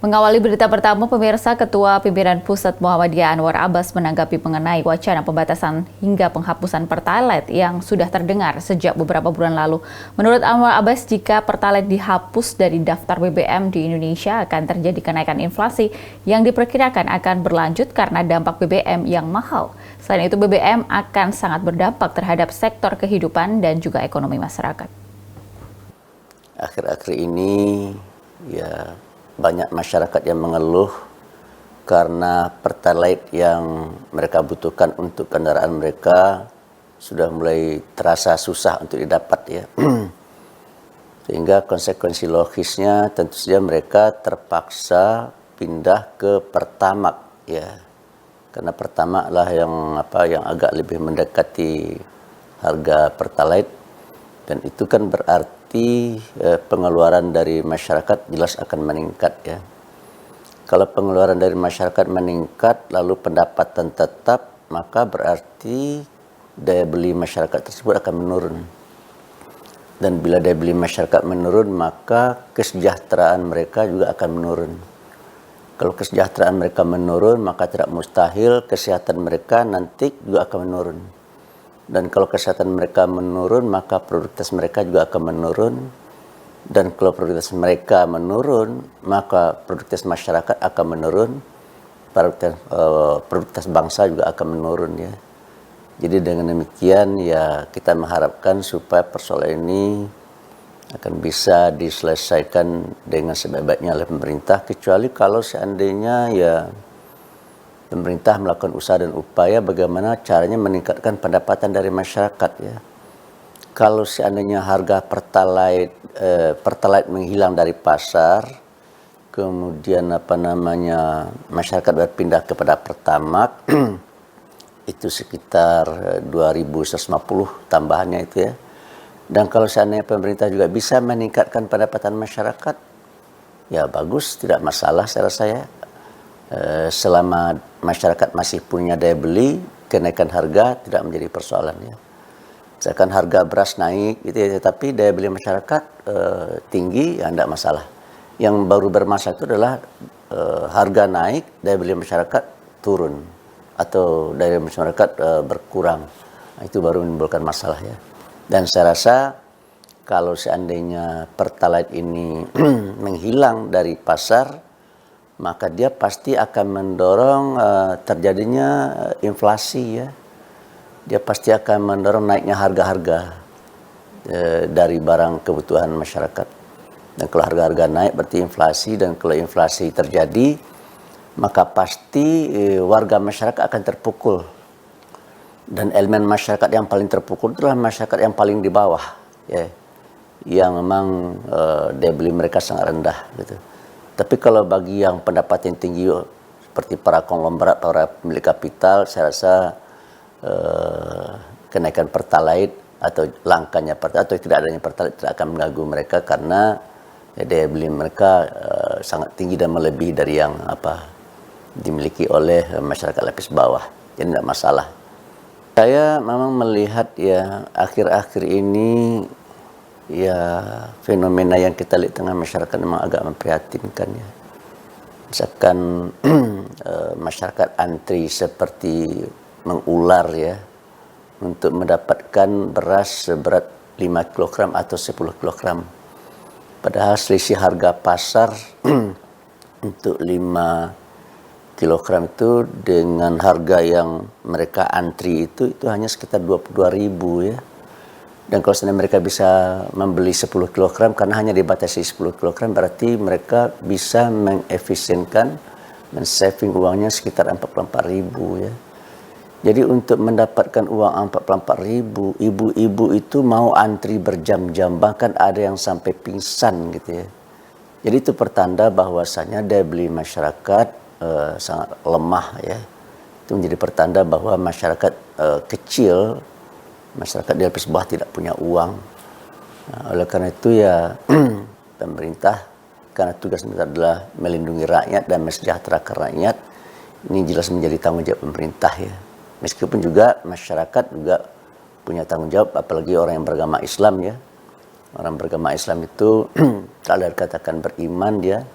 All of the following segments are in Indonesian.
Mengawali berita pertama, pemirsa, Ketua Pimpinan Pusat Muhammadiyah Anwar Abbas menanggapi mengenai wacana pembatasan hingga penghapusan Pertalite yang sudah terdengar sejak beberapa bulan lalu. Menurut Anwar Abbas, jika Pertalite dihapus dari daftar BBM di Indonesia akan terjadi kenaikan inflasi yang diperkirakan akan berlanjut karena dampak BBM yang mahal. Selain itu, BBM akan sangat berdampak terhadap sektor kehidupan dan juga ekonomi masyarakat. Akhir-akhir ini, banyak masyarakat yang mengeluh karena Pertalite yang mereka butuhkan untuk kendaraan mereka sudah mulai terasa susah untuk didapat, Sehingga konsekuensi logisnya tentu saja mereka terpaksa pindah ke Pertamax, Karena Pertamax lah yang agak lebih mendekati harga Pertalite, dan itu kan berarti pengeluaran dari masyarakat jelas akan meningkat, Kalau pengeluaran dari masyarakat meningkat lalu pendapatan tetap, maka berarti daya beli masyarakat tersebut akan menurun. Dan bila daya beli masyarakat menurun, maka kesejahteraan mereka juga akan menurun. Kalau kesejahteraan mereka menurun, maka tidak mustahil kesehatan mereka nanti juga akan menurun. Dan kalau kesehatan mereka menurun, maka produktivitas mereka juga akan menurun. Dan kalau produktivitas mereka menurun, maka produktivitas masyarakat akan menurun. Produktivitas bangsa juga akan menurun, Jadi dengan demikian, kita mengharapkan supaya persoalan ini akan bisa diselesaikan dengan sebaik-baiknya oleh pemerintah, kecuali kalau seandainya pemerintah melakukan usaha dan upaya bagaimana caranya meningkatkan pendapatan dari masyarakat, Kalau seandainya harga Pertalite menghilang dari pasar, kemudian masyarakat berpindah kepada Pertamax, itu sekitar 2.150 tambahannya itu, Dan kalau seandainya pemerintah juga bisa meningkatkan pendapatan masyarakat, bagus, tidak masalah saya rasa, selama masyarakat masih punya daya beli, kenaikan harga tidak menjadi persoalan, Misalkan harga beras naik, tapi daya beli masyarakat tinggi, tidak masalah. Yang baru bermasalah itu adalah harga naik, daya beli masyarakat turun, atau daya beli masyarakat berkurang. Itu baru menimbulkan masalah, Dan saya rasa kalau seandainya Pertalite ini menghilang dari pasar, maka dia pasti akan mendorong terjadinya inflasi, Dia pasti akan mendorong naiknya harga-harga dari barang kebutuhan masyarakat. Dan kalau harga-harga naik berarti inflasi, dan kalau inflasi terjadi, maka pasti warga masyarakat akan terpukul. Dan elemen masyarakat yang paling terpukul itulah masyarakat yang paling di bawah, yang memang daya beli mereka sangat rendah, Tapi kalau bagi yang pendapatan tinggi seperti para konglomerat, para pemilik kapital, saya rasa kenaikan Pertalite atau langkanya Pertalite atau tidak adanya Pertalite tidak akan mengganggu mereka, karena daya beli mereka sangat tinggi dan melebihi dari yang dimiliki oleh masyarakat lapis bawah. Jadi tidak masalah. Saya memang melihat akhir-akhir ini fenomena yang kita lihat tengah masyarakat memang agak memprihatinkan, Misalkan masyarakat antri seperti mengular, untuk mendapatkan beras seberat 5 kg atau 10 kg. Padahal selisih harga pasar untuk 5 kilogram itu dengan harga yang mereka antri itu hanya sekitar 22.000, Dan kalau seandainya mereka bisa membeli 10 kg karena hanya dibatasi 10 kg, berarti mereka bisa mengefisienkan, men-saving uangnya sekitar 44.000, Jadi untuk mendapatkan uang 44.000, ibu-ibu itu mau antri berjam-jam, bahkan ada yang sampai pingsan, Jadi itu pertanda bahwasanya daya beli masyarakat sangat lemah, Itu menjadi pertanda bahwa masyarakat kecil, masyarakat di lapis bawah tidak punya uang. Oleh karena itu pemerintah, karena tugas pemerintah adalah melindungi rakyat dan mensejahterakan rakyat, ini jelas menjadi tanggung jawab pemerintah, Meskipun juga masyarakat juga punya tanggung jawab, apalagi orang yang beragama Islam, Orang beragama Islam itu kalau dikatakan beriman, dia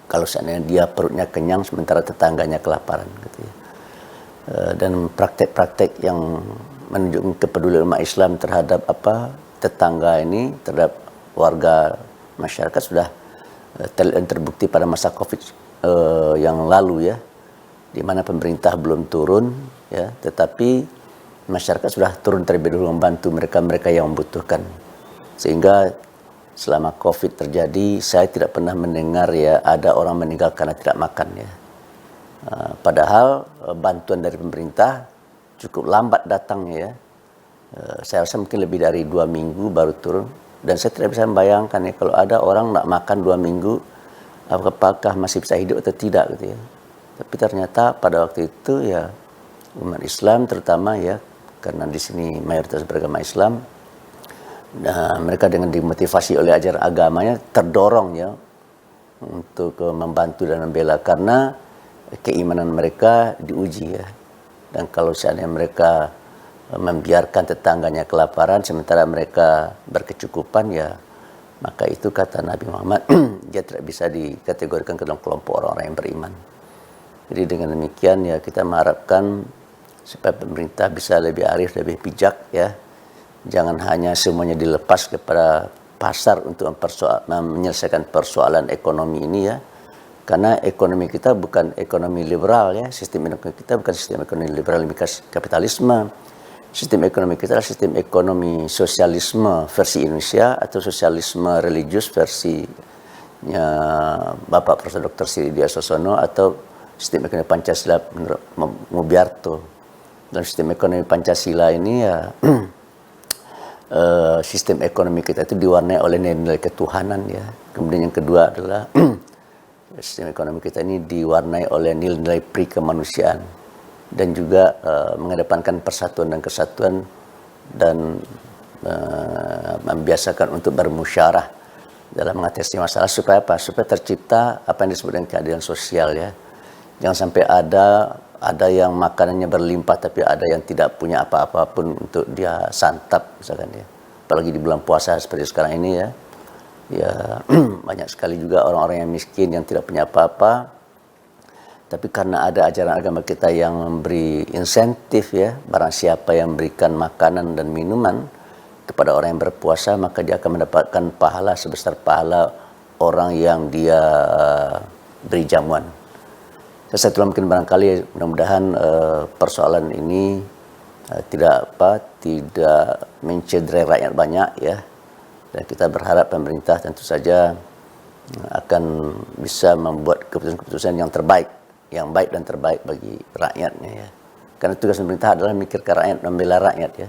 kalau seandainya dia perutnya kenyang sementara tetangganya kelaparan gitu ya. Dan praktek-praktek yang menunjukkan kepedulian umat Islam terhadap tetangga ini, terhadap warga masyarakat sudah terbukti pada masa Covid yang lalu ya, di mana pemerintah belum turun ya, tetapi masyarakat sudah turun terlebih dahulu membantu mereka yang membutuhkan. Sehingga selama Covid terjadi, saya tidak pernah mendengar ya ada orang meninggal karena tidak makan ya. Padahal bantuan dari pemerintah cukup lambat datangnya ya. Saya rasa mungkin lebih dari 2 minggu baru turun. Dan saya tidak bisa membayangkan ya kalau ada orang nak makan 2 minggu, apakah masih bisa hidup atau tidak gitu ya. Tapi ternyata pada waktu itu ya umat Islam terutama ya, karena di sini mayoritas beragama Islam, nah, mereka dengan dimotivasi oleh ajaran agamanya terdorong ya untuk membantu dan membela karena keimanan mereka diuji ya. Dan kalau seandainya mereka membiarkan tetangganya kelaparan sementara mereka berkecukupan ya, maka itu kata Nabi Muhammad dia tidak bisa dikategorikan ke dalam kelompok orang-orang yang beriman. Jadi dengan demikian ya kita mengharapkan supaya pemerintah bisa lebih arif, lebih bijak ya. Jangan hanya semuanya dilepas kepada pasar untuk menyelesaikan persoalan ekonomi ini ya. Karena ekonomi kita bukan ekonomi liberal ya. Sistem ekonomi kita bukan sistem ekonomi liberal kapitalisme. Sistem ekonomi kita adalah sistem ekonomi sosialisme versi Indonesia atau sosialisme religius versinya Bapak Profesor Dr. Sri Diyarsosono atau sistem ekonomi Pancasila menurut Mubiarto. Dalam sistem ekonomi Pancasila ini ya sistem ekonomi kita itu diwarnai oleh nilai ketuhanan ya. Kemudian yang kedua adalah sistem ekonomi kita ini diwarnai oleh nilai-nilai pri kemanusiaan dan juga mengedepankan persatuan dan kesatuan dan membiasakan untuk bermusyarah dalam mengatasi masalah supaya apa? Supaya tercipta apa yang disebut dengan keadilan sosial ya. Jangan sampai ada yang makanannya berlimpah tapi ada yang tidak punya apa-apa pun untuk dia santap misalkan ya. Apalagi di bulan puasa seperti sekarang ini ya. Ya banyak sekali juga orang-orang yang miskin yang tidak punya apa-apa. Tapi karena ada ajaran agama kita yang memberi insentif ya, barang siapa yang memberikan makanan dan minuman kepada orang yang berpuasa maka dia akan mendapatkan pahala sebesar pahala orang yang dia beri jamuan. Saya mungkin barangkali mudah-mudahan persoalan ini tidak mencederai rakyat banyak ya. Dan kita berharap pemerintah tentu saja akan bisa membuat keputusan-keputusan yang terbaik, yang baik dan terbaik bagi rakyatnya ya. Karena tugas pemerintah adalah memikirkan rakyat, membela rakyat ya.